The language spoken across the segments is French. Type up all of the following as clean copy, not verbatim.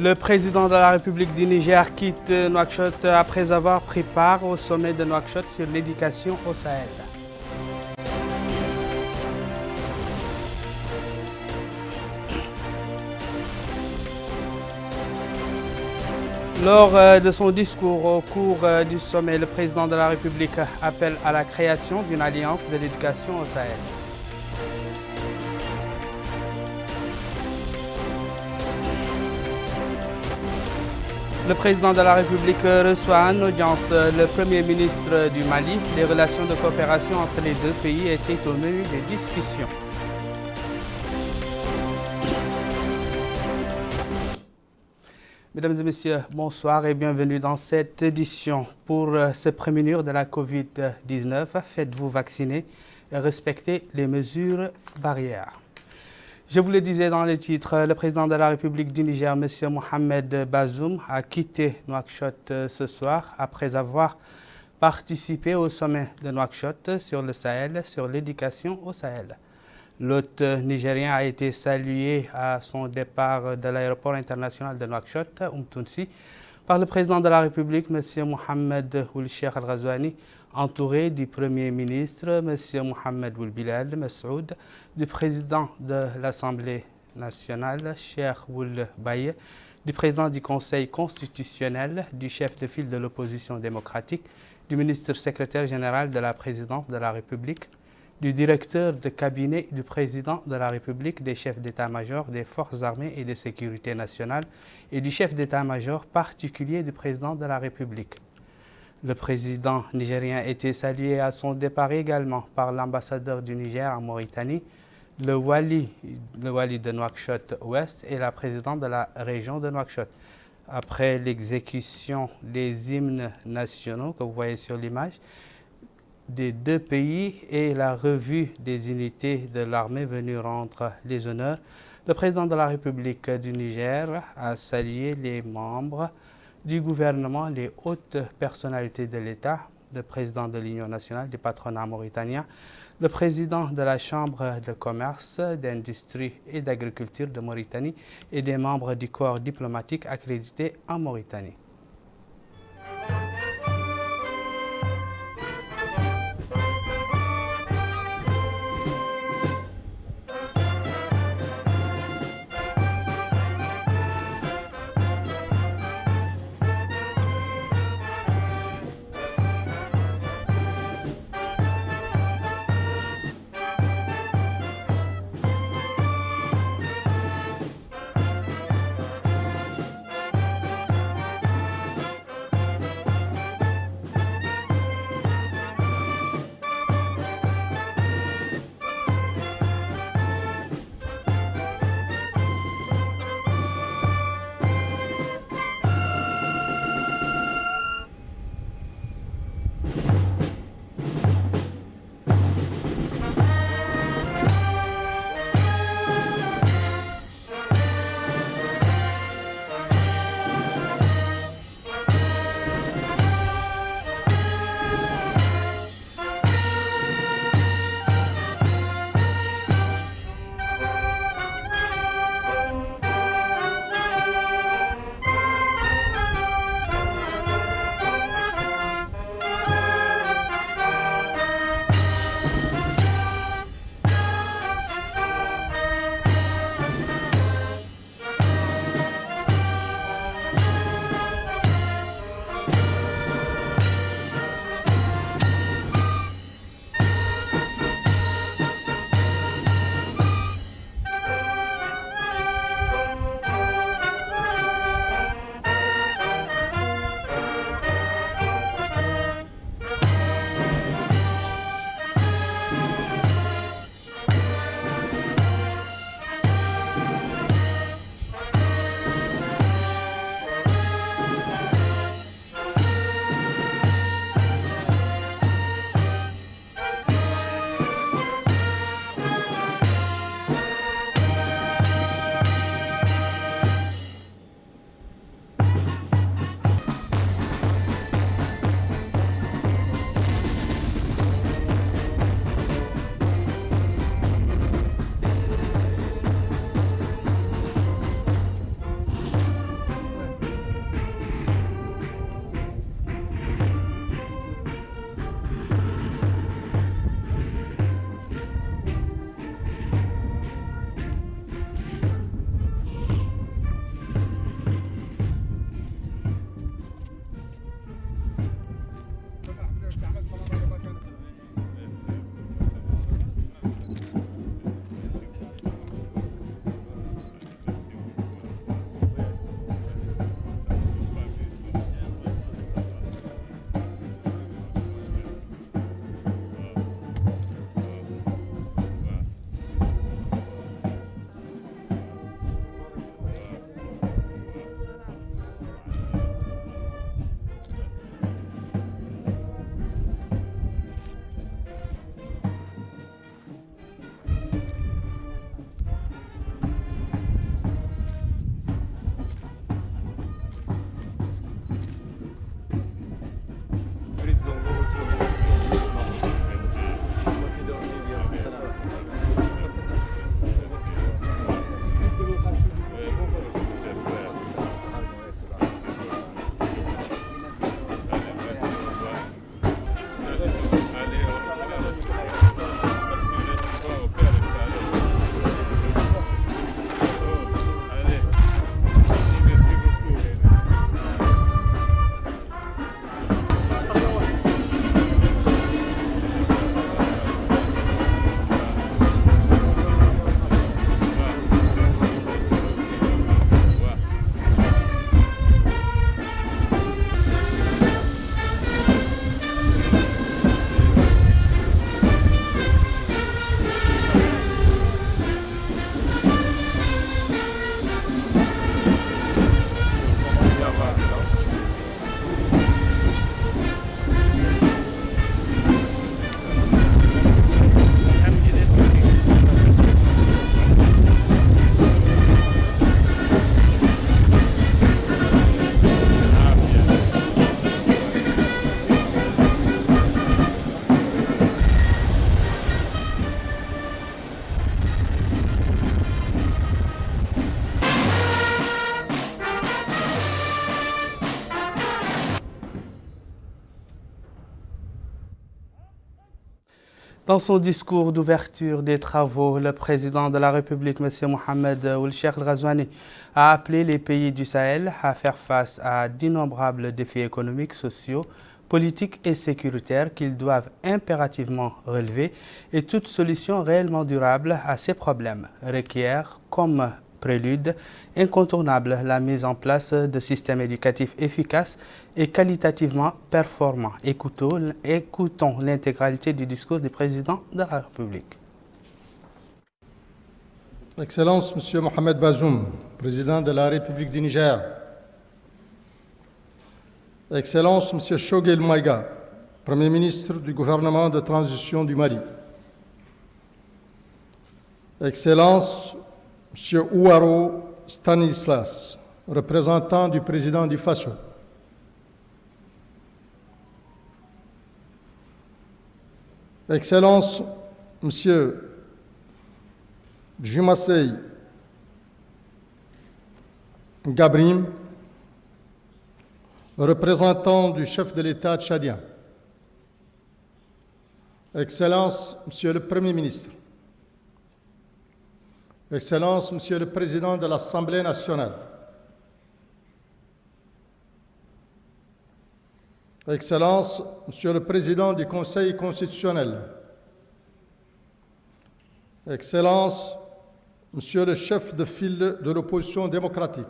Le président de la République du Niger quitte Nouakchott après avoir pris part au sommet de Nouakchott sur l'éducation au Sahel. Lors de son discours au cours du sommet, le président de la République appelle à la création d'une alliance de l'éducation au Sahel. Le président de la République reçoit en audience le Premier ministre du Mali. Les relations de coopération entre les deux pays étaient au menu des discussions. Mesdames et messieurs, bonsoir et bienvenue dans cette édition. Pour se prémunir de la Covid-19, faites-vous vacciner et respectez les mesures barrières. Je vous le disais dans le titre, le président de la République du Niger, M. Mohamed Bazoum, a quitté Nouakchott ce soir après avoir participé au sommet de Nouakchott sur le Sahel, sur l'éducation au Sahel. L'hôte nigérien a été salué à son départ de l'aéroport international de Nouakchott, Tounsi, par le président de la République, M. Mohamed Ould Cheikh Al Ghazouani, entouré du Premier ministre, M. Mohamed Ould Bilal Messoud, du président de l'Assemblée nationale, Cheikh Ould Baye, du président du Conseil constitutionnel, du chef de file de l'opposition démocratique, du ministre secrétaire général de la présidence de la République, du directeur de cabinet du président de la République, des chefs d'état-major des forces armées et de sécurité nationale et du chef d'état-major particulier du président de la République. Le président nigérien était salué à son départ également par l'ambassadeur du Niger en Mauritanie, le wali de Nouakchott-Ouest et la présidente de la région de Nouakchott. Après l'exécution des hymnes nationaux que vous voyez sur l'image, des deux pays et la revue des unités de l'armée venues rendre les honneurs, le président de la République du Niger a salué les membres du gouvernement, les hautes personnalités de l'État, le président de l'Union nationale du patronat mauritanien, le président de la Chambre de commerce, d'industrie et d'agriculture de Mauritanie et des membres du corps diplomatique accrédité en Mauritanie. Dans son discours d'ouverture des travaux, le président de la République, M. Mohamed Ould Cheikh El Ghazouani, a appelé les pays du Sahel à faire face à d'innombrables défis économiques, sociaux, politiques et sécuritaires qu'ils doivent impérativement relever, et toute solution réellement durable à ces problèmes requiert, comme prélude incontournable, la mise en place de systèmes éducatifs efficaces et qualitativement performants. Écoutons l'intégralité du discours du président de la République. Excellence, Monsieur Mohamed Bazoum, président de la République du Niger. Excellence, Monsieur Choguel Maïga, Premier ministre du gouvernement de transition du Mali. Excellence, Monsieur Ouaro Stanislas, représentant du président du Faso. Excellence, Monsieur Jumasei Gabrim, représentant du chef de l'État tchadien. Excellence, Monsieur le Premier ministre. Excellence, Monsieur le Président de l'Assemblée nationale. Excellence, Monsieur le Président du Conseil constitutionnel. Excellence, Monsieur le chef de file de l'opposition démocratique.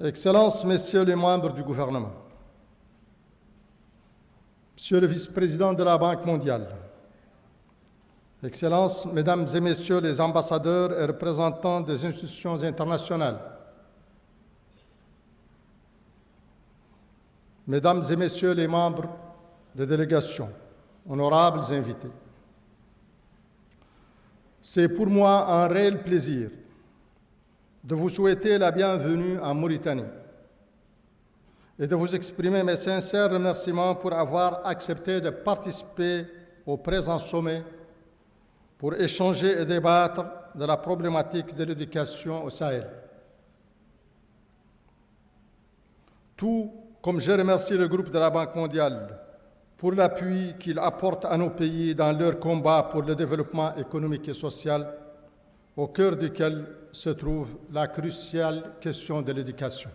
Excellences, Messieurs les membres du gouvernement. Monsieur le vice-président de la Banque mondiale. Excellences, Mesdames et Messieurs les ambassadeurs et représentants des institutions internationales. Mesdames et Messieurs les membres des délégations, honorables invités. C'est pour moi un réel plaisir de vous souhaiter la bienvenue en Mauritanie et de vous exprimer mes sincères remerciements pour avoir accepté de participer au présent sommet pour échanger et débattre de la problématique de l'éducation au Sahel. Tout comme je remercie le groupe de la Banque mondiale pour l'appui qu'il apporte à nos pays dans leur combat pour le développement économique et social, au cœur duquel se trouve la cruciale question de l'éducation.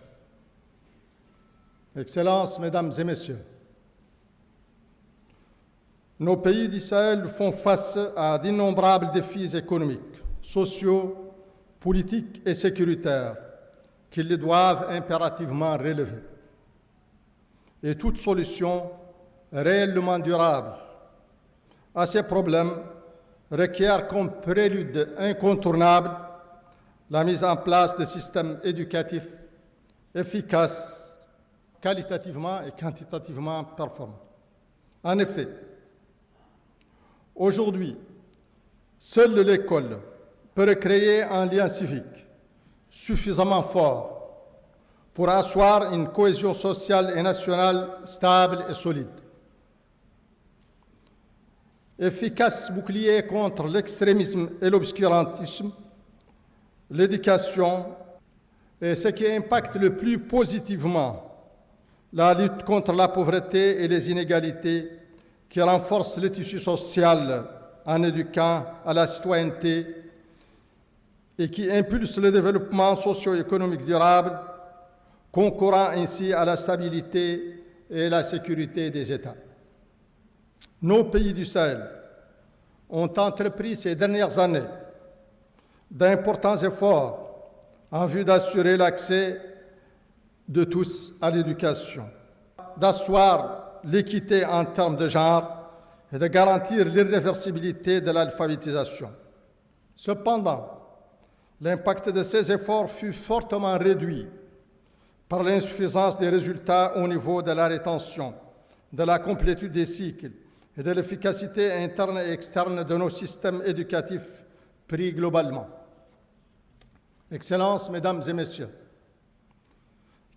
Excellences, Mesdames et Messieurs, nos pays du Sahel font face à d'innombrables défis économiques, sociaux, politiques et sécuritaires qu'ils doivent impérativement relever. Et toute solution réellement durable à ces problèmes requiert comme prélude incontournable la mise en place de systèmes éducatifs efficaces, qualitativement et quantitativement performants. En effet, aujourd'hui, seule l'école peut créer un lien civique suffisamment fort pour asseoir une cohésion sociale et nationale stable et solide. Efficace bouclier contre l'extrémisme et l'obscurantisme, l'éducation est ce qui impacte le plus positivement la lutte contre la pauvreté et les inégalités, qui renforce le tissu social en éduquant à la citoyenneté et qui impulse le développement socio-économique durable, concourant ainsi à la stabilité et la sécurité des États. Nos pays du Sahel ont entrepris ces dernières années d'importants efforts en vue d'assurer l'accès de tous à l'éducation, d'asseoir l'équité en termes de genre et de garantir l'irréversibilité de l'alphabétisation. Cependant, l'impact de ces efforts fut fortement réduit par l'insuffisance des résultats au niveau de la rétention, de la complétude des cycles et de l'efficacité interne et externe de nos systèmes éducatifs pris globalement. Excellences, Mesdames et Messieurs,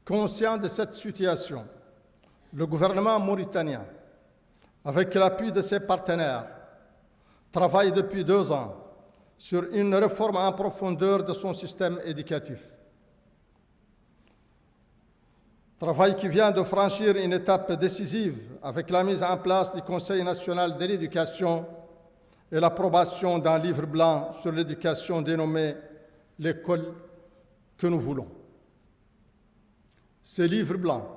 conscient de cette situation, le gouvernement mauritanien, avec l'appui de ses partenaires, travaille depuis 2 ans sur une réforme en profondeur de son système éducatif. Travail qui vient de franchir une étape décisive avec la mise en place du Conseil national de l'éducation et l'approbation d'un livre blanc sur l'éducation dénommé « L'école que nous voulons ». Ce livre blanc,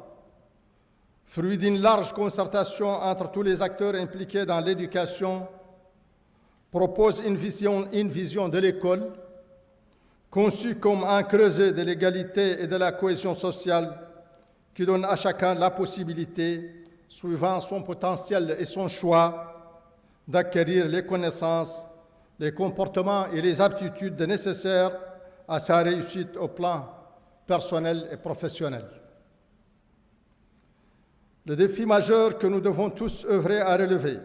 fruit d'une large concertation entre tous les acteurs impliqués dans l'éducation, propose une vision de l'école conçue comme un creuset de l'égalité et de la cohésion sociale qui donne à chacun la possibilité, suivant son potentiel et son choix, d'acquérir les connaissances, les comportements et les aptitudes nécessaires à sa réussite au plan personnel et professionnel. Le défi majeur que nous devons tous œuvrer à relever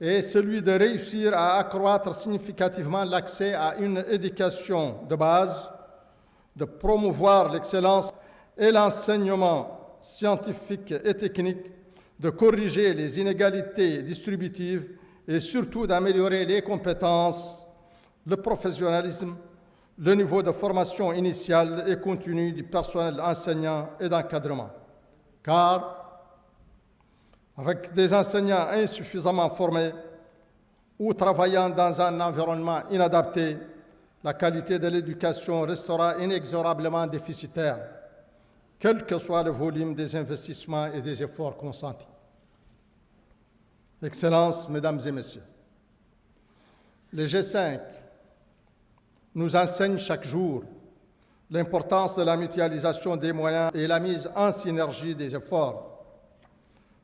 est celui de réussir à accroître significativement l'accès à une éducation de base, de promouvoir l'excellence et l'enseignement scientifique et technique, de corriger les inégalités distributives et surtout d'améliorer les compétences, le professionnalisme, le niveau de formation initiale et continue du personnel enseignant et d'encadrement. Car, avec des enseignants insuffisamment formés ou travaillant dans un environnement inadapté, la qualité de l'éducation restera inexorablement déficitaire, quel que soit le volume des investissements et des efforts consentis. Excellences, Mesdames et Messieurs, le G5 nous enseigne chaque jour l'importance de la mutualisation des moyens et la mise en synergie des efforts,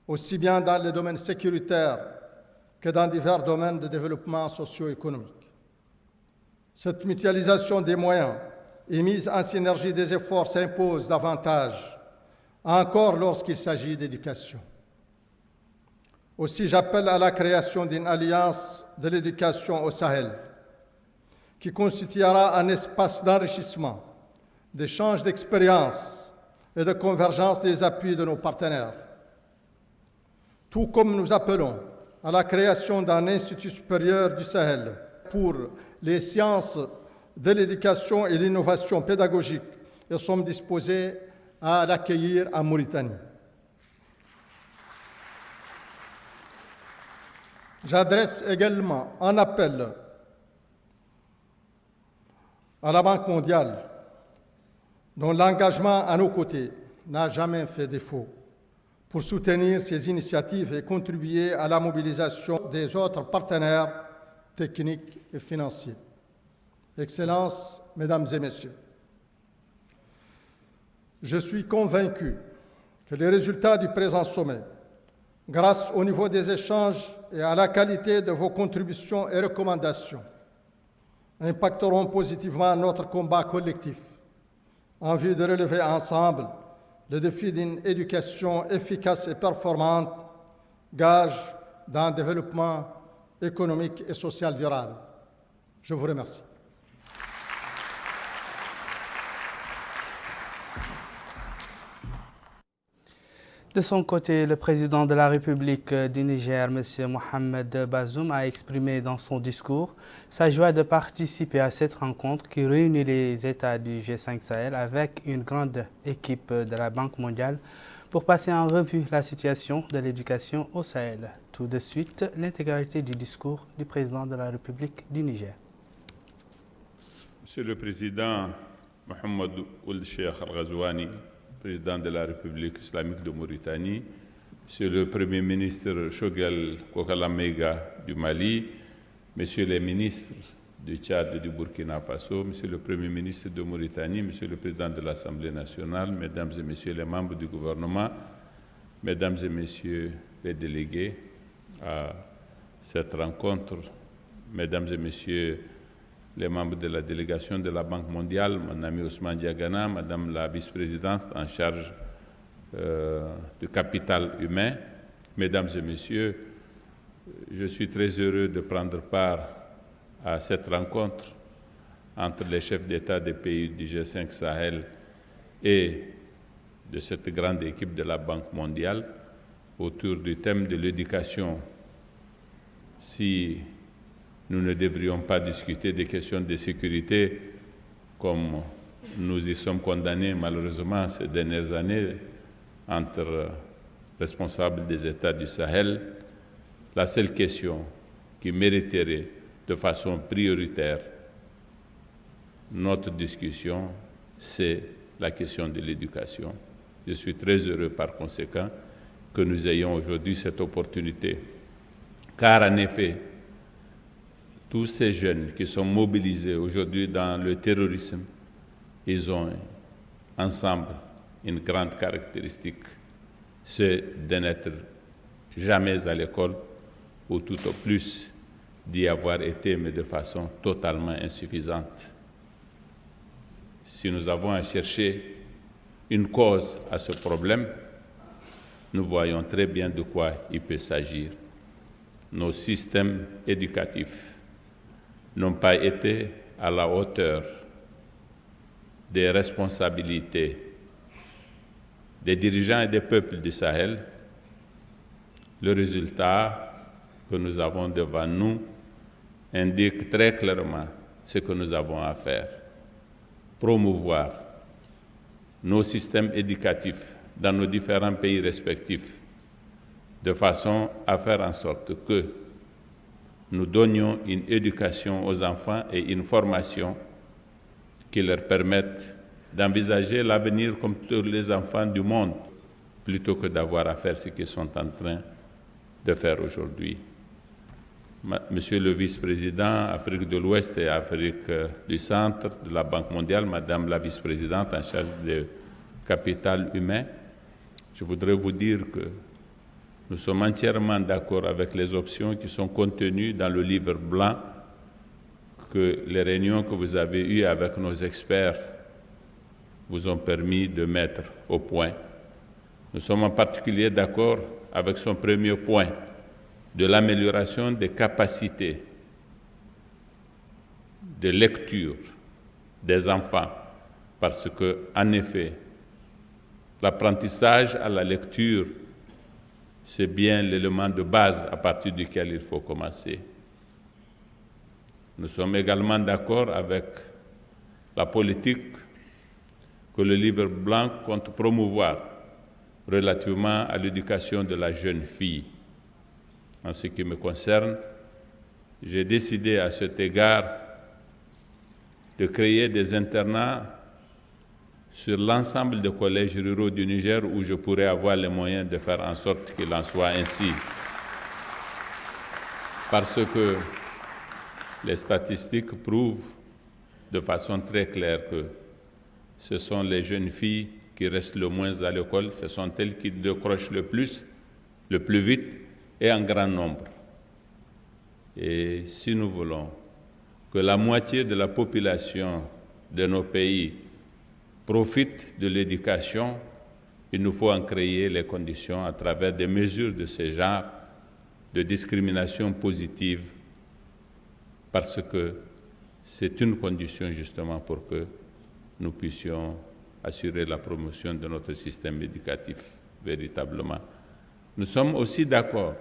aussi bien dans le domaine sécuritaire que dans divers domaines de développement socio-économique. Cette mutualisation des moyens et mise en synergie des efforts s'impose davantage, encore lorsqu'il s'agit d'éducation. Aussi, j'appelle à la création d'une alliance de l'éducation au Sahel, qui constituera un espace d'enrichissement, d'échange d'expériences et de convergence des appuis de nos partenaires. Tout comme nous appelons à la création d'un institut supérieur du Sahel pour les sciences de l'éducation et l'innovation pédagogique, et sommes disposés à l'accueillir en Mauritanie. J'adresse également un appel à la Banque mondiale, dont l'engagement à nos côtés n'a jamais fait défaut, pour soutenir ces initiatives et contribuer à la mobilisation des autres partenaires techniques et financiers. Excellences, Mesdames et Messieurs, je suis convaincu que les résultats du présent sommet, grâce au niveau des échanges et à la qualité de vos contributions et recommandations, impacteront positivement notre combat collectif en vue de relever ensemble le défi d'une éducation efficace et performante, gage d'un développement économique et social durable. Je vous remercie. De son côté, le président de la République du Niger, M. Mohamed Bazoum, a exprimé dans son discours sa joie de participer à cette rencontre qui réunit les États du G5 Sahel avec une grande équipe de la Banque mondiale pour passer en revue la situation de l'éducation au Sahel. Tout de suite, l'intégralité du discours du président de la République du Niger. Monsieur le Président Mohamed Ould Cheikh Al-Ghazouani, président de la République islamique de Mauritanie, Monsieur le Premier ministre Choguel Kokala-Maïga du Mali, Messieurs les ministres du Tchad et du Burkina Faso, Monsieur le Premier ministre de Mauritanie, Monsieur le Président de l'Assemblée nationale, Mesdames et Messieurs les membres du gouvernement, Mesdames et Messieurs les délégués à cette rencontre, Mesdames et Messieurs les membres de la délégation de la Banque mondiale, mon ami Ousmane Diagana, Madame la vice-présidente en charge du capital humain, Mesdames et Messieurs, je suis très heureux de prendre part à cette rencontre entre les chefs d'État des pays du G5 Sahel et de cette grande équipe de la Banque mondiale autour du thème de l'éducation. Si nous ne devrions pas discuter des questions de sécurité comme nous y sommes condamnés malheureusement ces dernières années entre responsables des États du Sahel. La seule question qui mériterait de façon prioritaire notre discussion, c'est la question de l'éducation. Je suis très heureux par conséquent que nous ayons aujourd'hui cette opportunité, car en effet, tous ces jeunes qui sont mobilisés aujourd'hui dans le terrorisme, ils ont ensemble une grande caractéristique, c'est de n'être jamais à l'école, ou tout au plus d'y avoir été, mais de façon totalement insuffisante. Si nous avons à chercher une cause à ce problème, nous voyons très bien de quoi il peut s'agir. Nos systèmes éducatifs n'ont pas été à la hauteur des responsabilités des dirigeants et des peuples du Sahel. Le résultat que nous avons devant nous indique très clairement ce que nous avons à faire. Promouvoir nos systèmes éducatifs dans nos différents pays respectifs, de façon à faire en sorte que nous donnions une éducation aux enfants et une formation qui leur permettent d'envisager l'avenir comme tous les enfants du monde, plutôt que d'avoir à faire ce qu'ils sont en train de faire aujourd'hui. Monsieur le vice-président Afrique de l'Ouest et Afrique du Centre de la Banque mondiale, Madame la vice-présidente en charge du capital humain, je voudrais vous dire que nous sommes entièrement d'accord avec les options qui sont contenues dans le livre blanc que les réunions que vous avez eues avec nos experts vous ont permis de mettre au point. Nous sommes en particulier d'accord avec son premier point, de l'amélioration des capacités de lecture des enfants, parce que, en effet, l'apprentissage à la lecture, c'est bien l'élément de base à partir duquel il faut commencer. Nous sommes également d'accord avec la politique que le livre blanc compte promouvoir relativement à l'éducation de la jeune fille. En ce qui me concerne, j'ai décidé à cet égard de créer des internats sur l'ensemble des collèges ruraux du Niger où je pourrais avoir les moyens de faire en sorte qu'il en soit ainsi. Parce que les statistiques prouvent de façon très claire que ce sont les jeunes filles qui restent le moins à l'école, ce sont elles qui décrochent le plus vite et en grand nombre. Et si nous voulons que la moitié de la population de nos pays profite de l'éducation, il nous faut en créer les conditions à travers des mesures de ce genre, de discrimination positive, parce que c'est une condition justement pour que nous puissions assurer la promotion de notre système éducatif véritablement. Nous sommes aussi d'accord,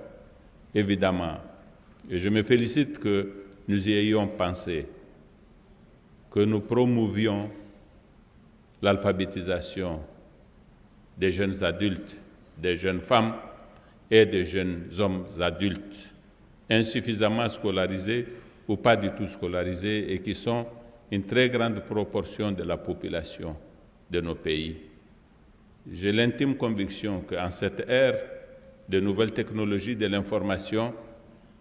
évidemment, et je me félicite que nous y ayons pensé, que nous promouvions l'alphabétisation des jeunes adultes, des jeunes femmes et des jeunes hommes adultes, insuffisamment scolarisés ou pas du tout scolarisés et qui sont une très grande proportion de la population de nos pays. J'ai l'intime conviction qu'en cette ère de nouvelles technologies de l'information,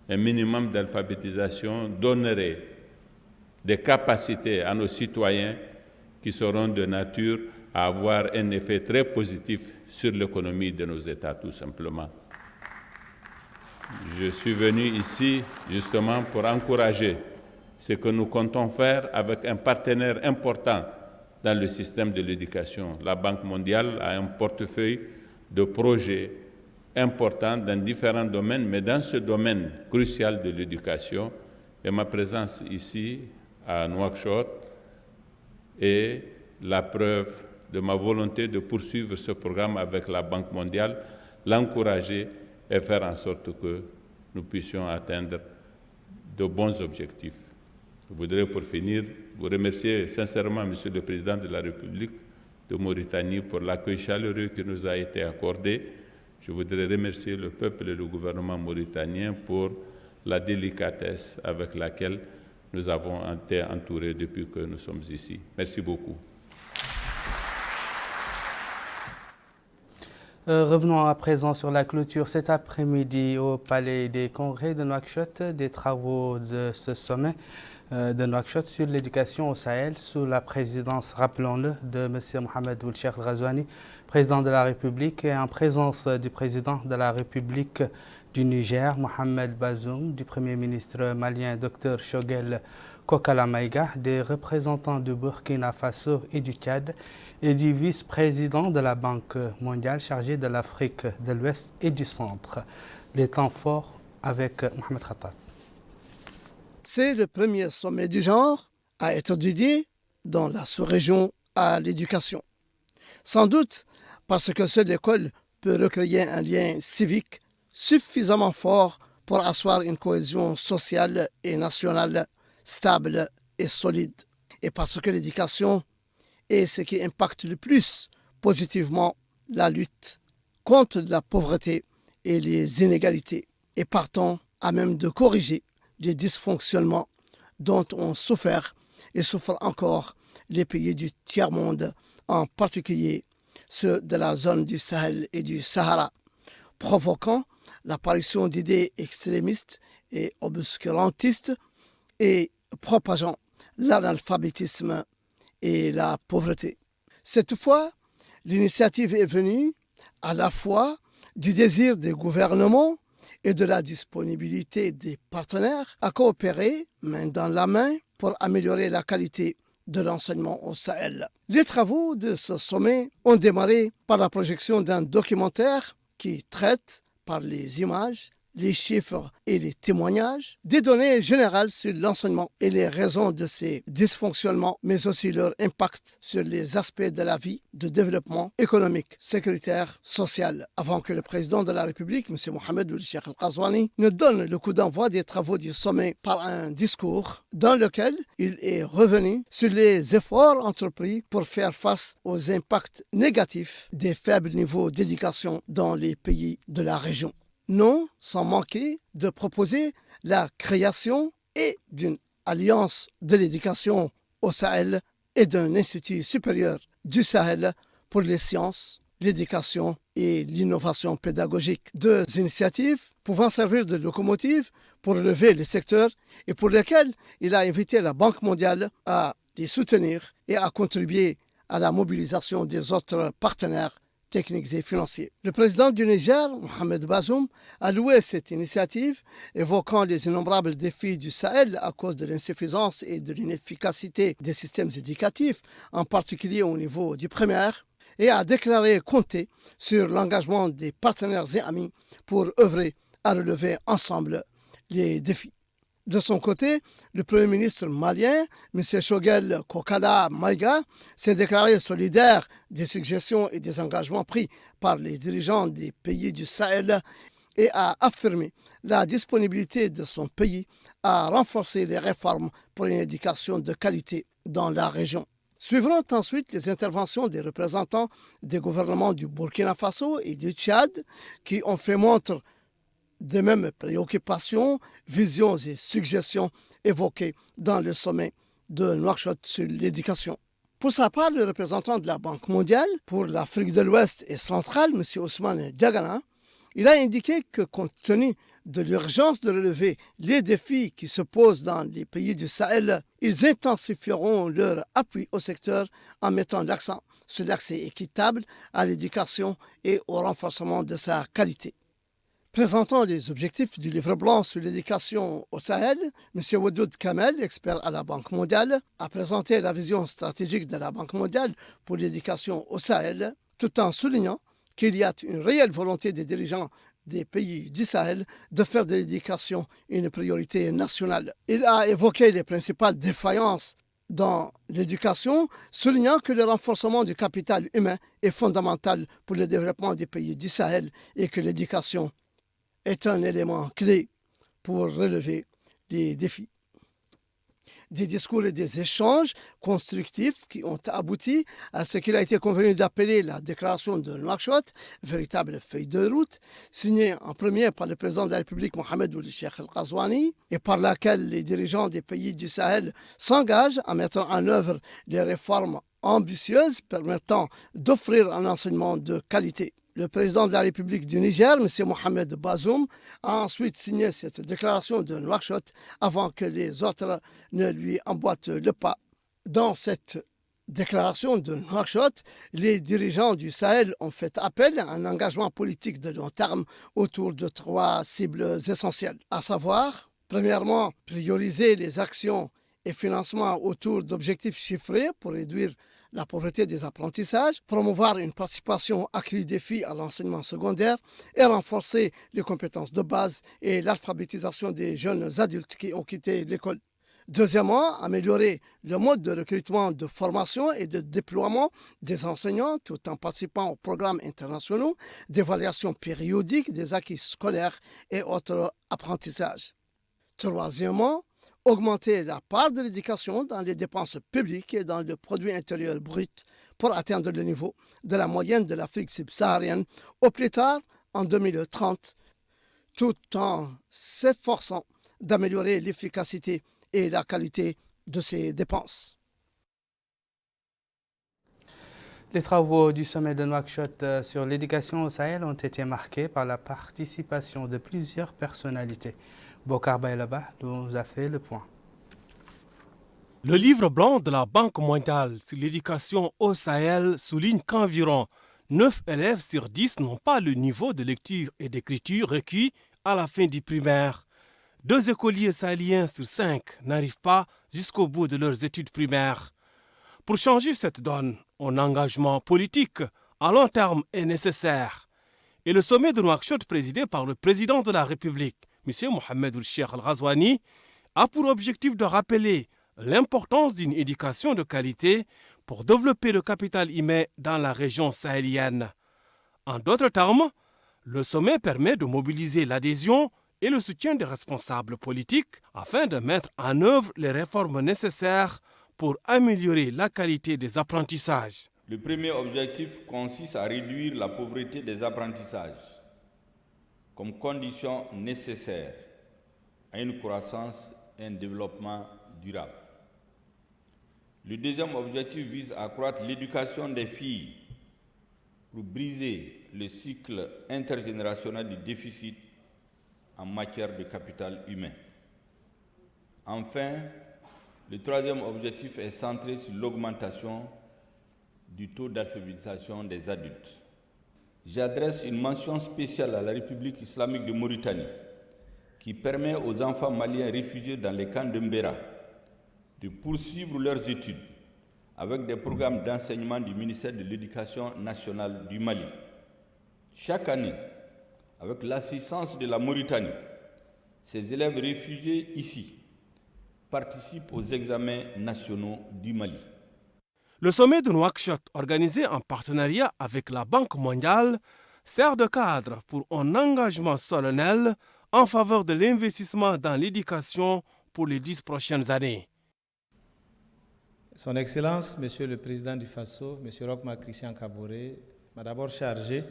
un minimum d'alphabétisation donnerait des capacités à nos citoyens qui seront de nature à avoir un effet très positif sur l'économie de nos États, tout simplement. Je suis venu ici justement pour encourager ce que nous comptons faire avec un partenaire important dans le système de l'éducation. La Banque mondiale a un portefeuille de projets importants dans différents domaines, mais dans ce domaine crucial de l'éducation, et ma présence ici à Nouakchott est la preuve de ma volonté de poursuivre ce programme avec la Banque mondiale, l'encourager et faire en sorte que nous puissions atteindre de bons objectifs. Je voudrais pour finir vous remercier sincèrement, Monsieur le Président de la République, de Mauritanie pour l'accueil chaleureux qui nous a été accordé. Je voudrais remercier le peuple et le gouvernement mauritanien pour la délicatesse avec laquelle nous avons été entourés depuis que nous sommes ici. Merci beaucoup. Revenons à présent sur la clôture cet après-midi au Palais des Congrès de Nouakchott des travaux de ce sommet de Nouakchott sur l'éducation au Sahel sous la présidence, rappelons-le, de M. Mohamed Ould Cheikh El Ghazouani, président de la République, et en présence du président de la République du Niger, Mohamed Bazoum, du Premier ministre malien, Dr Choguel Kokala Maïga, des représentants du Burkina Faso et du Tchad, et du vice-président de la Banque mondiale chargé de l'Afrique de l'Ouest et du Centre. Les temps forts avec Mohamed Khattab. C'est le premier sommet du genre à être dédié dans la sous-région à l'éducation. Sans doute parce que seule l'école peut recréer un lien civique suffisamment fort pour asseoir une cohésion sociale et nationale stable et solide. Et parce que l'éducation est ce qui impacte le plus positivement la lutte contre la pauvreté et les inégalités, et partant à même de corriger les dysfonctionnements dont ont souffert et souffrent encore les pays du tiers-monde, en particulier ceux de la zone du Sahel et du Sahara, provoquant l'apparition d'idées extrémistes et obscurantistes et propageant l'analphabétisme et la pauvreté. Cette fois, l'initiative est venue à la fois du désir des gouvernements et de la disponibilité des partenaires à coopérer main dans la main pour améliorer la qualité de l'enseignement au Sahel. Les travaux de ce sommet ont démarré par la projection d'un documentaire qui traite par les images, les chiffres et les témoignages des données générales sur l'enseignement et les raisons de ces dysfonctionnements, mais aussi leur impact sur les aspects de la vie, de développement économique, sécuritaire, social, avant que le président de la République, M. Mohamed Ould Cheikh El Ghazouani, ne donne le coup d'envoi des travaux du sommet par un discours dans lequel il est revenu sur les efforts entrepris pour faire face aux impacts négatifs des faibles niveaux d'éducation dans les pays de la région. Non sans manquer de proposer la création et d'une alliance de l'éducation au Sahel et d'un institut supérieur du Sahel pour les sciences, l'éducation et l'innovation pédagogique. Deux initiatives pouvant servir de locomotive pour relever le secteur et pour lesquelles il a invité la Banque mondiale à les soutenir et à contribuer à la mobilisation des autres partenaires techniques et financiers. Le président du Niger, Mohamed Bazoum, a loué cette initiative, évoquant les innombrables défis du Sahel à cause de l'insuffisance et de l'inefficacité des systèmes éducatifs, en particulier au niveau du primaire, et a déclaré compter sur l'engagement des partenaires et amis pour œuvrer à relever ensemble les défis. De son côté, le Premier ministre malien, M. Choguel Kokala Maïga, s'est déclaré solidaire des suggestions et des engagements pris par les dirigeants des pays du Sahel et a affirmé la disponibilité de son pays à renforcer les réformes pour une éducation de qualité dans la région. Suivront ensuite les interventions des représentants des gouvernements du Burkina Faso et du Tchad qui ont fait montre des mêmes préoccupations, visions et suggestions évoquées dans le sommet de Nouakchott sur l'éducation. Pour sa part, le représentant de la Banque mondiale pour l'Afrique de l'Ouest et centrale, M. Ousmane Diagana, il a indiqué que compte tenu de l'urgence de relever les défis qui se posent dans les pays du Sahel, ils intensifieront leur appui au secteur en mettant l'accent sur l'accès équitable à l'éducation et au renforcement de sa qualité. Présentant les objectifs du livre blanc sur l'éducation au Sahel, M. Wadoud Kamel, expert à la Banque mondiale, a présenté la vision stratégique de la Banque mondiale pour l'éducation au Sahel, tout en soulignant qu'il y a une réelle volonté des dirigeants des pays du Sahel de faire de l'éducation une priorité nationale. Il a évoqué les principales défaillances dans l'éducation, soulignant que le renforcement du capital humain est fondamental pour le développement des pays du Sahel et que l'éducation est un élément clé pour relever les défis. des discours et des échanges constructifs qui ont abouti à ce qu'il a été convenu d'appeler la déclaration de Nouakchott, véritable feuille de route, signée en premier par le président de la République Mohamed Ould Cheikh El Ghazouani et par laquelle les dirigeants des pays du Sahel s'engagent à mettre en œuvre des réformes ambitieuses permettant d'offrir un enseignement de qualité. Le président de la République du Niger, M. Mohamed Bazoum, a ensuite signé cette déclaration de Nouakchott avant que les autres ne lui emboîtent le pas. Dans cette déclaration de Nouakchott, les dirigeants du Sahel ont fait appel à un engagement politique de long terme autour de 3 cibles essentielles, à savoir, premièrement, prioriser les actions et financements autour d'objectifs chiffrés pour réduire la pauvreté des apprentissages, promouvoir une participation accrue des filles à l'enseignement secondaire et renforcer les compétences de base et l'alphabétisation des jeunes adultes qui ont quitté l'école. Deuxièmement, améliorer le mode de recrutement, de formation et de déploiement des enseignants tout en participant aux programmes internationaux d'évaluation périodique des acquis scolaires et autres apprentissages. Troisièmement, augmenter la part de l'éducation dans les dépenses publiques et dans le produit intérieur brut pour atteindre le niveau de la moyenne de l'Afrique subsaharienne au plus tard en 2030, tout en s'efforçant d'améliorer l'efficacité et la qualité de ces dépenses. Les travaux du sommet de Nouakchott sur l'éducation au Sahel ont été marqués par la participation de plusieurs personnalités. Bokar Baylaba nous a fait le point. Le livre blanc de la Banque mondiale sur l'éducation au Sahel souligne qu'environ 9 élèves sur 10 n'ont pas le niveau de lecture et d'écriture requis à la fin du primaire. 2 écoliers sahéliens sur 5 n'arrivent pas jusqu'au bout de leurs études primaires. Pour changer cette donne, un engagement politique à long terme est nécessaire. Et le sommet de Nouakchott présidé par le président de la République, M. Mohamed Ould Cheikh El Ghazouani, a pour objectif de rappeler l'importance d'une éducation de qualité pour développer le capital humain dans la région sahélienne. En d'autres termes, le sommet permet de mobiliser l'adhésion et le soutien des responsables politiques afin de mettre en œuvre les réformes nécessaires pour améliorer la qualité des apprentissages. Le premier objectif consiste à réduire la pauvreté des apprentissages comme condition nécessaire à une croissance et un développement durable. Le deuxième objectif vise à accroître l'éducation des filles pour briser le cycle intergénérationnel du déficit en matière de capital humain. Enfin, le troisième objectif est centré sur l'augmentation du taux d'alphabétisation des adultes. J'adresse une mention spéciale à la République islamique de Mauritanie, qui permet aux enfants maliens réfugiés dans les camps de Mbera de poursuivre leurs études avec des programmes d'enseignement du ministère de l'Éducation nationale du Mali. Chaque année, avec l'assistance de la Mauritanie, ces élèves réfugiés ici participent aux examens nationaux du Mali. Le sommet de Nouakchott, organisé en partenariat avec la Banque mondiale, sert de cadre pour un engagement solennel en faveur de l'investissement dans l'éducation pour les 10 prochaines années. Son Excellence, Monsieur le Président du Faso, Monsieur Roch-Marc Christian Kaboré, m'a d'abord chargé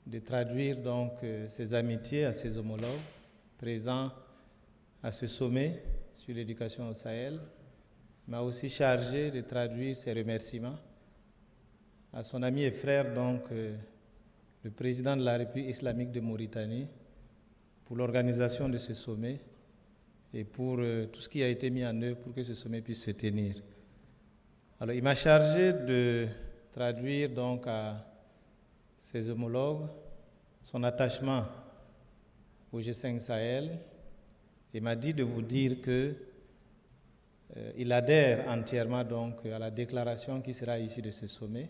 de traduire donc ses amitiés à ses homologues présents à ce sommet sur l'éducation au Sahel. M'a aussi chargé de traduire ses remerciements à son ami et frère, donc le président de la République islamique de Mauritanie, pour l'organisation de ce sommet et pour tout ce qui a été mis en œuvre pour que ce sommet puisse se tenir. Alors, il m'a chargé de traduire donc à ses homologues son attachement au G5 Sahel et m'a dit de vous dire que il adhère entièrement donc à la déclaration qui sera issue de ce sommet.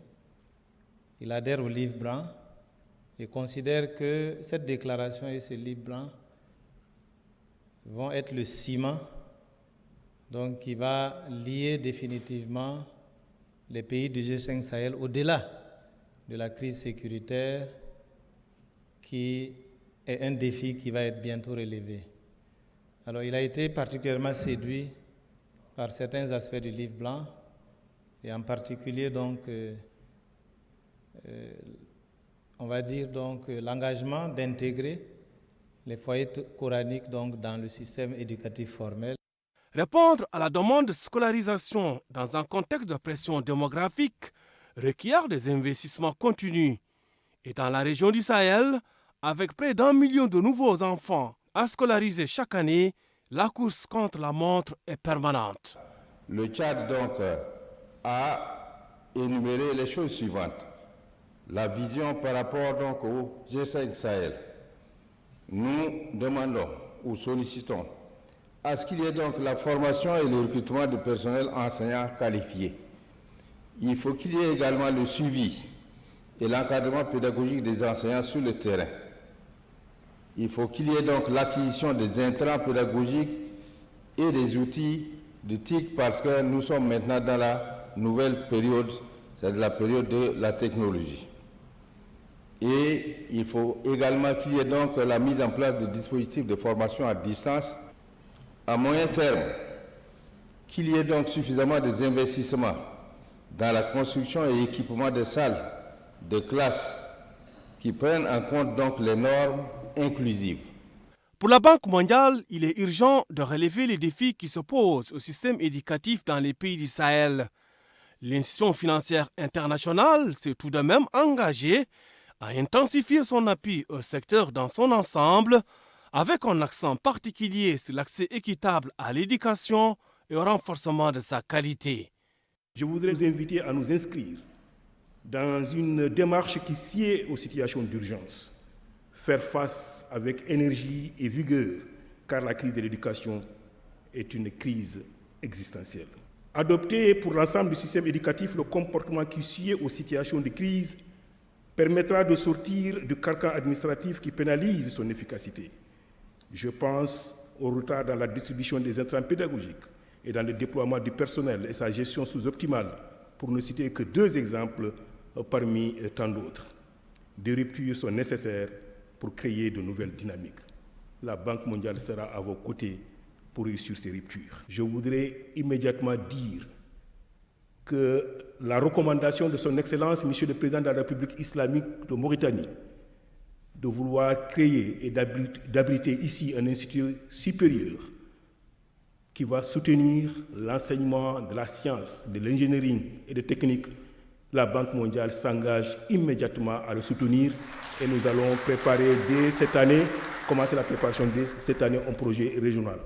Il adhère au livre blanc et considère que cette déclaration et ce livre blanc vont être le ciment donc, qui va lier définitivement les pays du G5 Sahel au-delà de la crise sécuritaire qui est un défi qui va être bientôt relevé. Alors il a été particulièrement séduit par certains aspects du livre blanc, et en particulier donc, on va dire donc l'engagement d'intégrer les foyers coraniques donc dans le système éducatif formel. Répondre à la demande de scolarisation dans un contexte de pression démographique requiert des investissements continus. Et dans la région du Sahel, avec près d'1 million de nouveaux enfants à scolariser chaque année, la course contre la montre est permanente. Le Tchad donc a énuméré les choses suivantes. La vision par rapport donc au G5 Sahel. Nous demandons ou sollicitons à ce qu'il y ait donc la formation et le recrutement de personnel enseignant qualifié. Il faut qu'il y ait également le suivi et l'encadrement pédagogique des enseignants sur le terrain. Il faut qu'il y ait donc l'acquisition des intrants pédagogiques et des outils de TIC parce que nous sommes maintenant dans la nouvelle période, c'est-à-dire la période de la technologie. Et il faut également qu'il y ait donc la mise en place de dispositifs de formation à distance à moyen terme, qu'il y ait donc suffisamment des investissements dans la construction et équipement des salles, de classes qui prennent en compte donc les normes inclusives. Pour la Banque mondiale, il est urgent de relever les défis qui se posent au système éducatif dans les pays du Sahel. L'institution financière internationale s'est tout de même engagée à intensifier son appui au secteur dans son ensemble, avec un accent particulier sur l'accès équitable à l'éducation et au renforcement de sa qualité. Je voudrais vous inviter à nous inscrire dans une démarche qui sied aux situations d'urgence, faire face avec énergie et vigueur, car la crise de l'éducation est une crise existentielle. Adopter pour l'ensemble du système éducatif le comportement qui sied aux situations de crise permettra de sortir du carcan administratif qui pénalise son efficacité. Je pense au retard dans la distribution des intrants pédagogiques et dans le déploiement du personnel et sa gestion sous-optimale, pour ne citer que 2 exemples parmi tant d'autres. Des ruptures sont nécessaires pour créer de nouvelles dynamiques. La Banque mondiale sera à vos côtés pour réussir ces ruptures. Je voudrais immédiatement dire que la recommandation de son Excellence, Monsieur le Président de la République islamique de Mauritanie, de vouloir créer et d'abriter ici un institut supérieur qui va soutenir l'enseignement de la science, de l'ingénierie et des techniques, la Banque mondiale s'engage immédiatement à le soutenir et nous allons préparer dès cette année, commencer la préparation dès cette année, un projet régional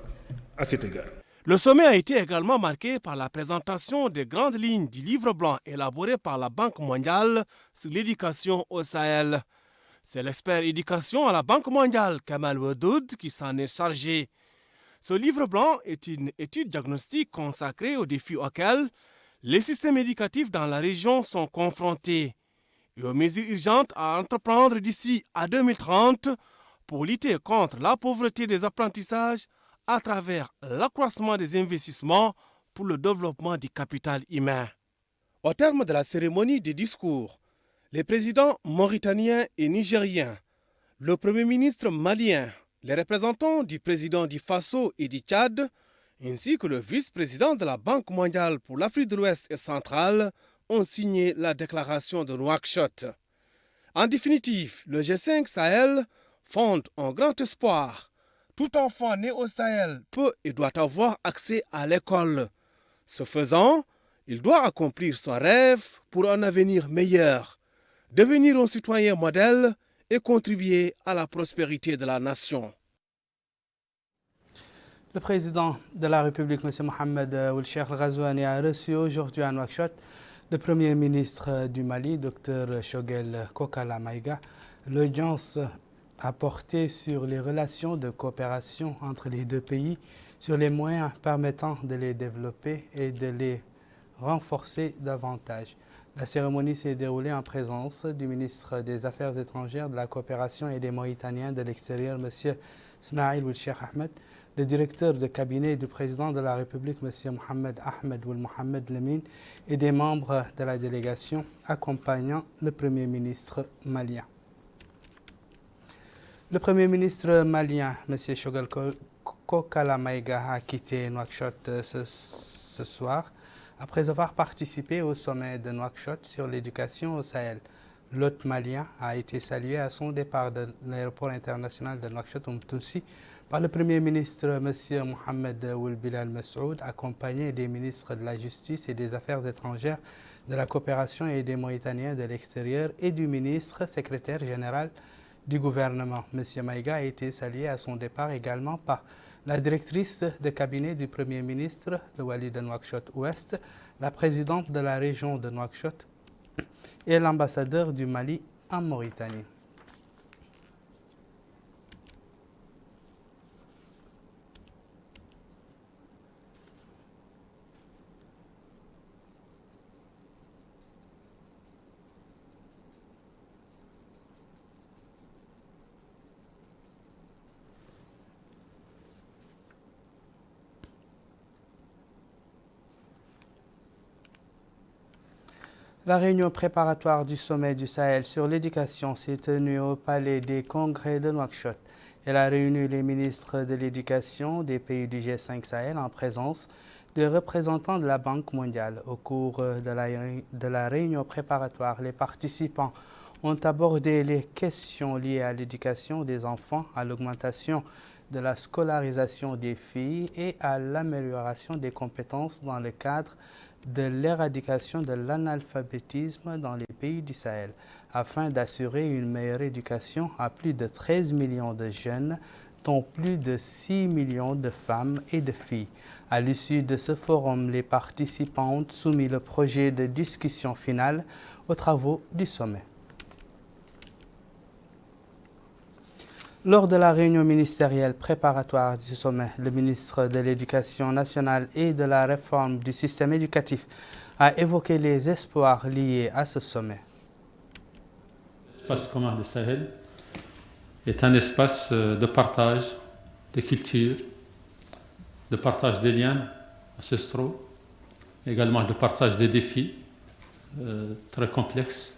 à cet égard. Le sommet a été également marqué par la présentation des grandes lignes du livre blanc élaboré par la Banque mondiale sur l'éducation au Sahel. C'est l'expert éducation à la Banque mondiale, Kamal Wadoud, qui s'en est chargé. Ce livre blanc est une étude diagnostique consacrée aux défis auxquels les systèmes éducatifs dans la région sont confrontés et aux mesures urgentes à entreprendre d'ici à 2030 pour lutter contre la pauvreté des apprentissages à travers l'accroissement des investissements pour le développement du capital humain. Au terme de la cérémonie des discours, les présidents mauritaniens et nigériens, le Premier ministre malien, les représentants du président du Faso et du Tchad, ainsi que le vice-président de la Banque mondiale pour l'Afrique de l'Ouest et centrale, ont signé la déclaration de Nouakchott. En définitive, le G5 Sahel fonde un grand espoir. Tout enfant né au Sahel peut et doit avoir accès à l'école. Ce faisant, il doit accomplir son rêve pour un avenir meilleur, devenir un citoyen modèle et contribuer à la prospérité de la nation. Le président de la République, M. Mohamed Ould Cheikh Al Ghazouani, a reçu aujourd'hui à Nouakchott le Premier ministre du Mali, Dr Choguel Kokala Maïga. L'audience a porté sur les relations de coopération entre les 2 pays, sur les moyens permettant de les développer et de les renforcer davantage. La cérémonie s'est déroulée en présence du ministre des Affaires étrangères, de la coopération et des Mauritaniens de l'extérieur, M. Ismail Ould Cheikh Ahmed, le directeur de cabinet du président de la République, M. Mohamed Ahmed Ould Mohamed Lamine, et des membres de la délégation accompagnant le Premier ministre malien. Le Premier ministre malien, M. Choguel Kokala Maïga, a quitté Nouakchott ce ce soir, après avoir participé au sommet de Nouakchott sur l'éducation au Sahel. L'hôte malien a été salué à son départ de l'aéroport international de Nouakchott-Oumtoussi par le Premier ministre M. Mohamed Ould Bilal Messoud, accompagné des ministres de la Justice et des Affaires étrangères, de la coopération et des Mauritaniens de l'extérieur et du ministre secrétaire général du gouvernement. M. Maïga a été salué à son départ également par la directrice de cabinet du Premier ministre, le Wali de Nouakchott-Ouest, la présidente de la région de Nouakchott et l'ambassadeur du Mali en Mauritanie. La réunion préparatoire du sommet du Sahel sur l'éducation s'est tenue au Palais des Congrès de Nouakchott. Elle a réuni les ministres de l'éducation des pays du G5 Sahel en présence de représentants de la Banque mondiale. Au cours de la réunion préparatoire, les participants ont abordé les questions liées à l'éducation des enfants, à l'augmentation de la scolarisation des filles et à l'amélioration des compétences dans le cadre de l'éradication de l'analphabétisme dans les pays du Sahel, afin d'assurer une meilleure éducation à plus de 13 millions de jeunes, dont plus de 6 millions de femmes et de filles. À l'issue de ce forum, les participants ont soumis le projet de discussion finale aux travaux du sommet. Lors de la réunion ministérielle préparatoire du sommet, le ministre de l'Éducation nationale et de la réforme du système éducatif a évoqué les espoirs liés à ce sommet. L'espace commun du Sahel est un espace de partage de culture, de partage des liens ancestraux, également de partage des défis très complexes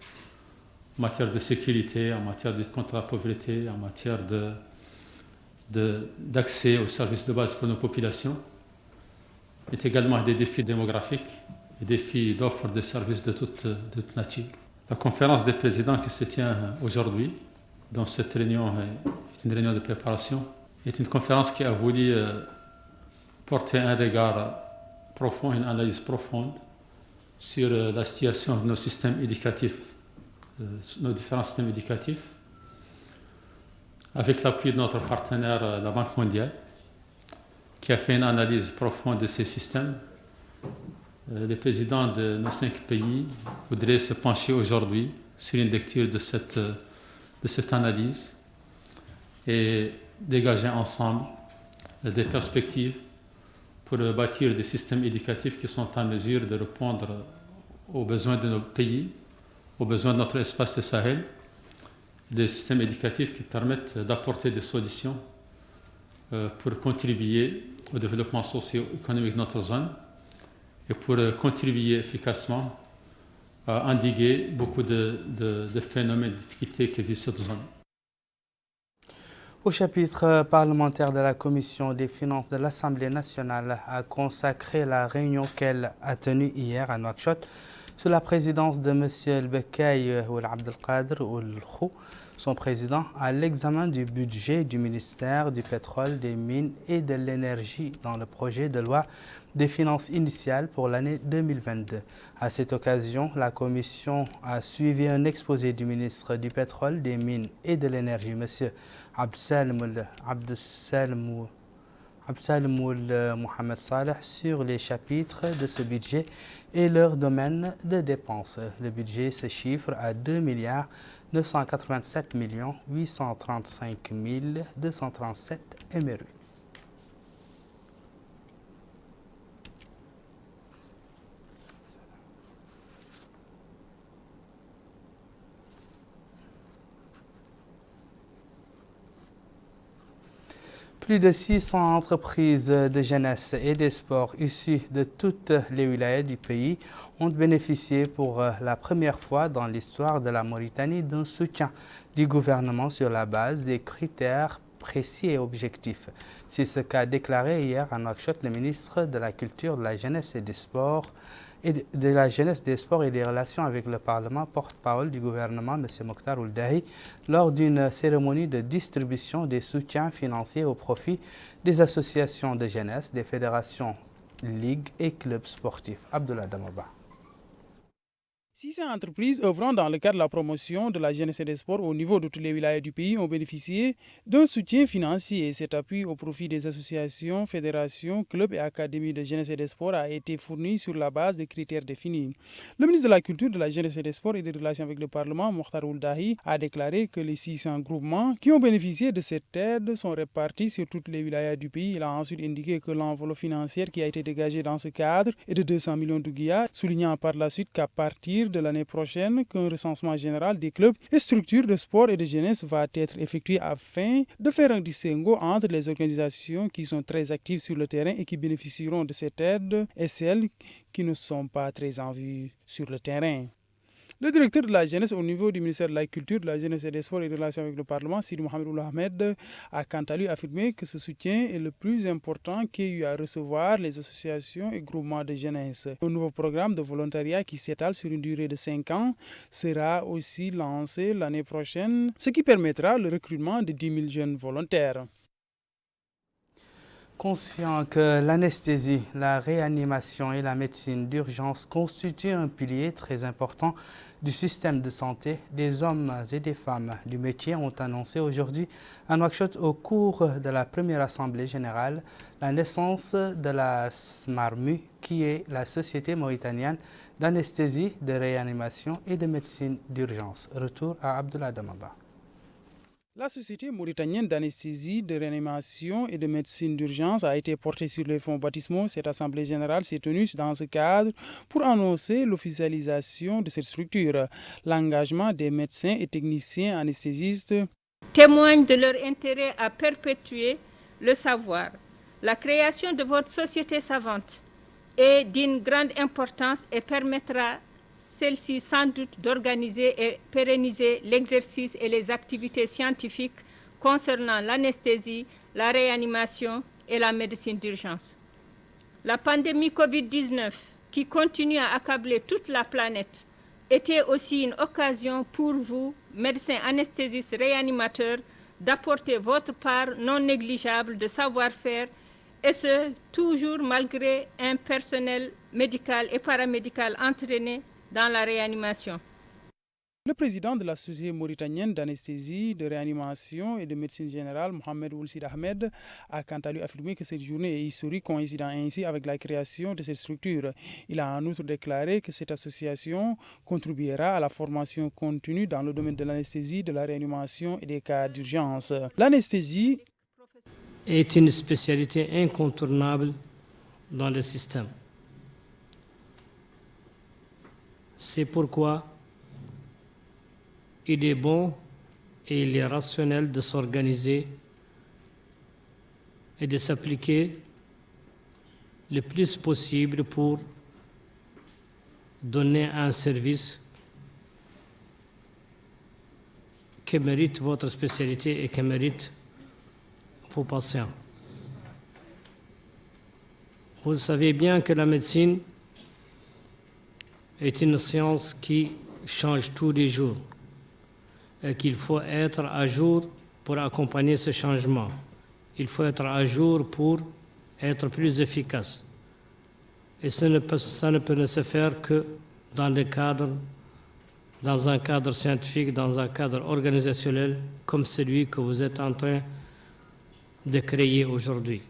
en matière de sécurité, en matière de lutte contre la pauvreté, en matière d'accès aux services de base pour nos populations. Il y a également des défis démographiques, des défis d'offre de services de toute nature. La conférence des présidents qui se tient aujourd'hui, dans cette réunion est une réunion de préparation, est une conférence qui a voulu porter un regard profond, une analyse profonde sur la situation de nos systèmes éducatifs, nos différents systèmes éducatifs, avec l'appui de notre partenaire, la Banque mondiale, qui a fait une analyse profonde de ces systèmes. Les présidents de nos 5 pays voudraient se pencher aujourd'hui sur une lecture de cette analyse et dégager ensemble des perspectives pour bâtir des systèmes éducatifs qui sont en mesure de répondre aux besoins de nos pays, aux besoins de notre espace de Sahel, des systèmes éducatifs qui permettent d'apporter des solutions pour contribuer au développement socio-économique de notre zone et pour contribuer efficacement à endiguer beaucoup de phénomènes de difficultés que vit cette zone. Au chapitre parlementaire de la Commission des finances de l'Assemblée nationale a consacré la réunion qu'elle a tenue hier à Nouakchott sous la présidence de M. El-Bekkaï Ould Abdelkader Ould Khou, son président, à l'examen du budget du ministère du pétrole, des mines et de l'énergie dans le projet de loi des finances initiales pour l'année 2022. À cette occasion, la Commission a suivi un exposé du ministre du pétrole, des mines et de l'énergie, M. Abdessalem Ould Mohamed Saleh, sur les chapitres de ce budget et leur domaine de dépenses. Le budget se chiffre à 2,987 835 237 MRU. Plus de 600 entreprises de jeunesse et des sports issues de toutes les wilayas du pays ont bénéficié pour la première fois dans l'histoire de la Mauritanie d'un soutien du gouvernement sur la base des critères précis et objectif. C'est ce qu'a déclaré hier à Nouakchott le ministre de la Culture, de la Jeunesse et des Sports et des Relations avec le Parlement, porte-parole du gouvernement, M. Mokhtar Ould Dahi, lors d'une cérémonie de distribution des soutiens financiers au profit des associations de jeunesse, des fédérations, ligues et clubs sportifs. Abdoulaye Damaba. 600 entreprises œuvrant dans le cadre de la promotion de la jeunesse et des sports au niveau de toutes les wilayas du pays ont bénéficié d'un soutien financier. Cet appui au profit des associations, fédérations, clubs et académies de jeunesse et des sports a été fourni sur la base des critères définis. Le ministre de la Culture, de la Jeunesse et des Sports et des Relations avec le Parlement, Mokhtar Ould Dahi, a déclaré que les 600 groupements qui ont bénéficié de cette aide sont répartis sur toutes les wilayas du pays. Il a ensuite indiqué que l'enveloppe financière qui a été dégagée dans ce cadre est de 200 millions d'ouguiya, soulignant par la suite qu'à partir de l'année prochaine, qu'un recensement général des clubs et structures de sport et de jeunesse va être effectué afin de faire un distinguo entre les organisations qui sont très actives sur le terrain et qui bénéficieront de cette aide et celles qui ne sont pas très en vue sur le terrain. Le directeur de la jeunesse au niveau du ministère de la Culture, de la Jeunesse et des Sports et des Relations avec le Parlement, Sidi Mohamed Ould Ahmed, a quant à lui affirmé que ce soutien est le plus important qu'il y ait eu à recevoir les associations et groupements de jeunesse. Un nouveau programme de volontariat qui s'étale sur une durée de 5 ans sera aussi lancé l'année prochaine, ce qui permettra le recrutement de 10 000 jeunes volontaires. Conscient que l'anesthésie, la réanimation et la médecine d'urgence constituent un pilier très important du système de santé, des hommes et des femmes du métier ont annoncé aujourd'hui à Nouakchott au cours de la première assemblée générale la naissance de la SMARMU, qui est la Société mauritanienne d'anesthésie, de réanimation et de médecine d'urgence. Retour à Abdoulaye Damaba. La Société mauritanienne d'anesthésie, de réanimation et de médecine d'urgence a été portée sur les fonds baptismaux. Cette assemblée générale s'est tenue dans ce cadre pour annoncer l'officialisation de cette structure. L'engagement des médecins et techniciens anesthésistes témoigne de leur intérêt à perpétuer le savoir. La création de votre société savante est d'une grande importance et permettra celle-ci sans doute d'organiser et pérenniser l'exercice et les activités scientifiques concernant l'anesthésie, la réanimation et la médecine d'urgence. La pandémie Covid-19, qui continue à accabler toute la planète, était aussi une occasion pour vous, médecins anesthésistes réanimateurs, d'apporter votre part non négligeable de savoir-faire, et ce, toujours malgré un personnel médical et paramédical entraîné dans la réanimation. Le président de la Société mauritanienne d'anesthésie, de réanimation et de médecine générale, Mohamed Ould Ahmed, a quant à lui affirmé que cette journée est historique, coïncidant ainsi avec la création de cette structure. Il a en outre déclaré que cette association contribuera à la formation continue dans le domaine de l'anesthésie, de la réanimation et des cas d'urgence. L'anesthésie est une spécialité incontournable dans le système. C'est pourquoi il est bon et il est rationnel de s'organiser et de s'appliquer le plus possible pour donner un service que mérite votre spécialité et que mérite vos patients. Vous savez bien que la médecine est une science qui change tous les jours et qu'il faut être à jour pour accompagner ce changement. Il faut être à jour pour être plus efficace. Et ça ne peut se faire que dans un cadre scientifique, dans un cadre organisationnel comme celui que vous êtes en train de créer aujourd'hui.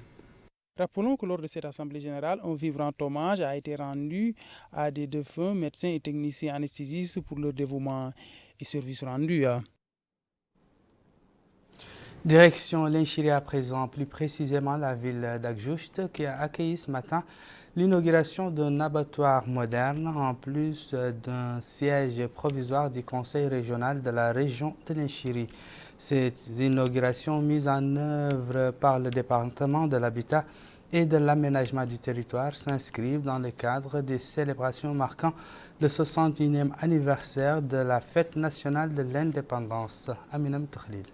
Rappelons que lors de cette assemblée générale, un vibrant hommage a été rendu à des défunts médecins et techniciens anesthésistes pour leur dévouement et service rendu. Direction l'Inchiri à présent, plus précisément la ville d'Agjoust, qui a accueilli ce matin l'inauguration d'un abattoir moderne en plus d'un siège provisoire du conseil régional de la région de l'Inchiri. Cette inauguration mise en œuvre par le département de l'habitat et de l'aménagement du territoire s'inscrivent dans le cadre des célébrations marquant le 61e anniversaire de la fête nationale de l'indépendance. Aminam Takhlil.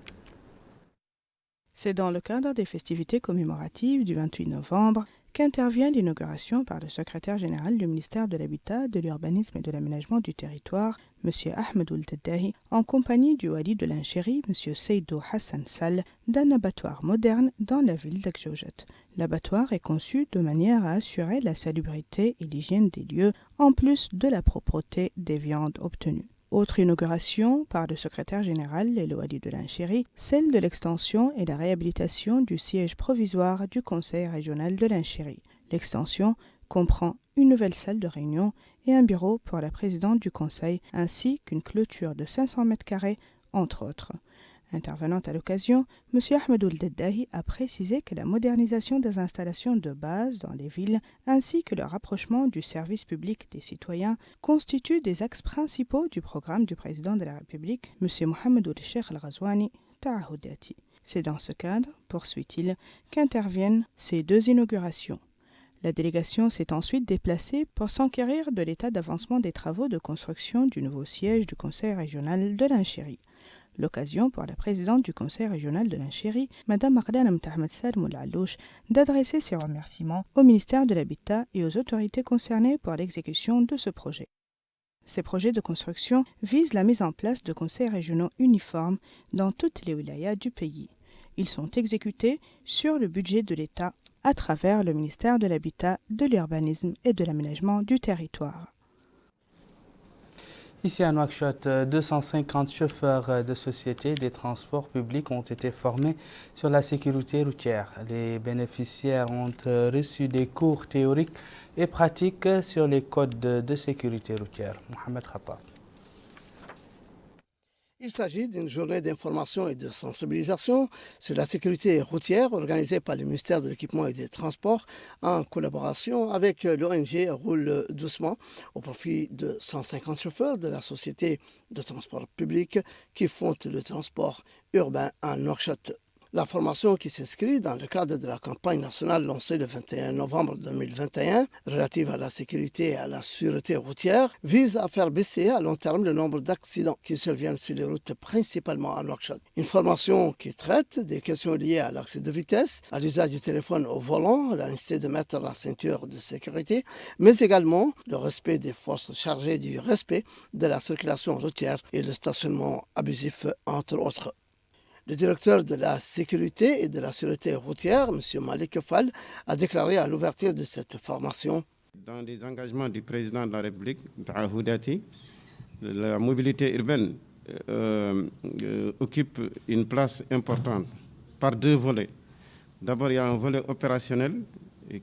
C'est dans le cadre des festivités commémoratives du 28 novembre qu'intervient l'inauguration par le secrétaire général du ministère de l'Habitat, de l'Urbanisme et de l'Aménagement du Territoire, M. Ahmed Ould-Daddahi, en compagnie du wali de l'Incheri, M. Seydou Hassan Sall, d'un abattoir moderne dans la ville d'Akjoujet. L'abattoir est conçu de manière à assurer la salubrité et l'hygiène des lieux, en plus de la propreté des viandes obtenues. Autre inauguration par le secrétaire général et le wali de l'Incheri, celle de l'extension et la réhabilitation du siège provisoire du conseil régional de l'Incheri. L'extension comprend une nouvelle salle de réunion et un bureau pour la présidente du conseil, ainsi qu'une clôture de 500 m², entre autres. Intervenant à l'occasion, M. Ahmed Ould-Daddahi a précisé que la modernisation des installations de base dans les villes ainsi que le rapprochement du service public des citoyens constituent des axes principaux du programme du président de la République, M. Mohamed Ould Cheikh Al-Ghazouani Tahoudati. C'est dans ce cadre, poursuit-il, qu'interviennent ces deux inaugurations. La délégation s'est ensuite déplacée pour s'enquérir de l'état d'avancement des travaux de construction du nouveau siège du conseil régional de l'Incheri. L'occasion pour la présidente du conseil régional de l'Incheri, Mme Arlane Mtahmed Salmoul Alouche, d'adresser ses remerciements au ministère de l'Habitat et aux autorités concernées pour l'exécution de ce projet. Ces projets de construction visent la mise en place de conseils régionaux uniformes dans toutes les wilayas du pays. Ils sont exécutés sur le budget de l'État à travers le ministère de l'Habitat, de l'Urbanisme et de l'Aménagement du Territoire. Ici à Nouakchott, 250 chauffeurs de sociétés des transports publics ont été formés sur la sécurité routière. Les bénéficiaires ont reçu des cours théoriques et pratiques sur les codes de sécurité routière. Mohamed Khattab. Il s'agit d'une journée d'information et de sensibilisation sur la sécurité routière organisée par le ministère de l'Équipement et des Transports en collaboration avec l'ONG Roule Doucement au profit de 150 chauffeurs de la société de transport public qui font le transport urbain à Nouakchott. La formation qui s'inscrit dans le cadre de la campagne nationale lancée le 21 novembre 2021 relative à la sécurité et à la sûreté routière vise à faire baisser à long terme le nombre d'accidents qui surviennent sur les routes, principalement à Nouakchott. Une formation qui traite des questions liées à l'accès de vitesse, à l'usage du téléphone au volant, à la nécessité de mettre la ceinture de sécurité, mais également le respect des forces chargées du respect de la circulation routière et le stationnement abusif, entre autres. Le directeur de la sécurité et de la sûreté routière, M. Malik Fall, a déclaré à l'ouverture de cette formation. Dans les engagements du président de la République, Tahoudati, la mobilité urbaine occupe une place importante par deux volets. D'abord, il y a un volet opérationnel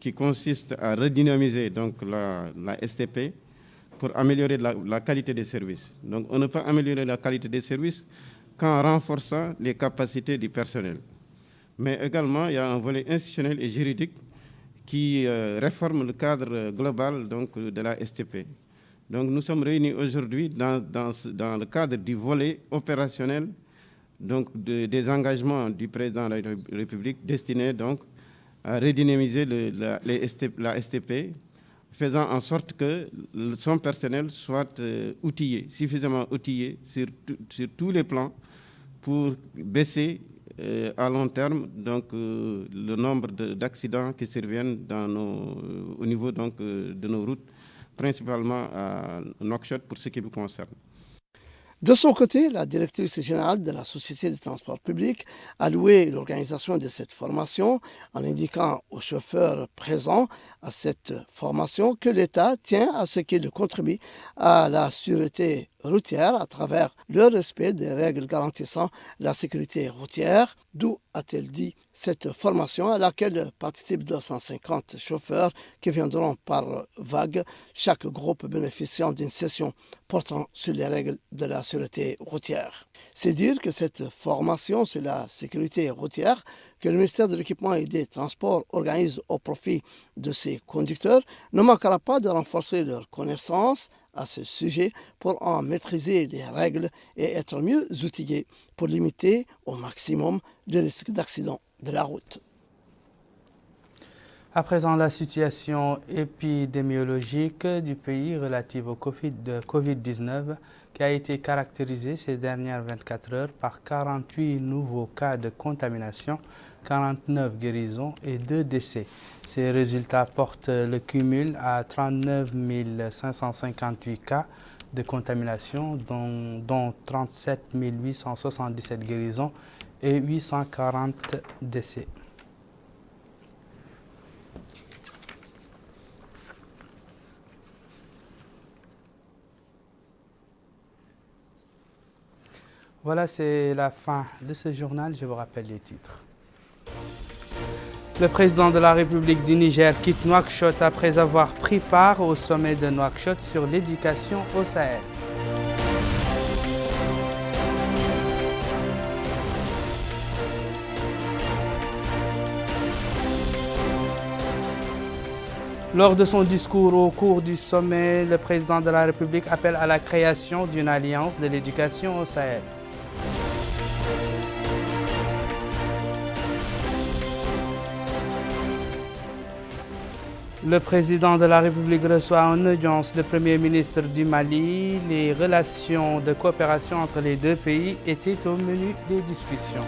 qui consiste à redynamiser donc la STP pour améliorer la qualité des services. Donc, on ne peut améliorer la qualité des services qu'en renforçant les capacités du personnel. Mais également, il y a un volet institutionnel et juridique qui réforme le cadre global donc, de la STP. Donc nous sommes réunis aujourd'hui dans le cadre du volet opérationnel donc, des engagements du président de la République destinés donc, à redynamiser la STP, faisant en sorte que son personnel soit outillé, suffisamment outillé sur tous les plans pour baisser à long terme donc, le nombre d'accidents qui surviennent au niveau donc, de nos routes, principalement à Nouakchott pour ce qui vous concerne. De son côté, la directrice générale de la Société de transport public a loué l'organisation de cette formation en indiquant aux chauffeurs présents à cette formation que l'État tient à ce qu'ils contribuent à la sûreté routière à travers le respect des règles garantissant la sécurité routière, d'où a-t-elle dit cette formation à laquelle participent 250 chauffeurs qui viendront par vague, chaque groupe bénéficiant d'une session portant sur les règles de la sûreté routière. C'est dire que cette formation sur la sécurité routière que le ministère de l'Équipement et des Transports organise au profit de ses conducteurs ne manquera pas de renforcer leurs connaissances à ce sujet pour en maîtriser les règles et être mieux outillés pour limiter au maximum les risques d'accident de la route. À présent, la situation épidémiologique du pays relative au Covid-19 qui a été caractérisé ces dernières 24 heures par 48 nouveaux cas de contamination, 49 guérisons et 2 décès. Ces résultats portent le cumul à 39 558 cas de contamination, dont 37 877 guérisons et 840 décès. Voilà, c'est la fin de ce journal. Je vous rappelle les titres. Le président de la République du Niger quitte Nouakchott après avoir pris part au sommet de Nouakchott sur l'éducation au Sahel. Lors de son discours au cours du sommet, le président de la République appelle à la création d'une alliance de l'éducation au Sahel. Le président de la République reçoit en audience le Premier ministre du Mali. Les relations de coopération entre les deux pays étaient au menu des discussions.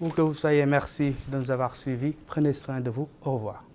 Où que vous soyez, merci de nous avoir suivis. Prenez soin de vous. Au revoir.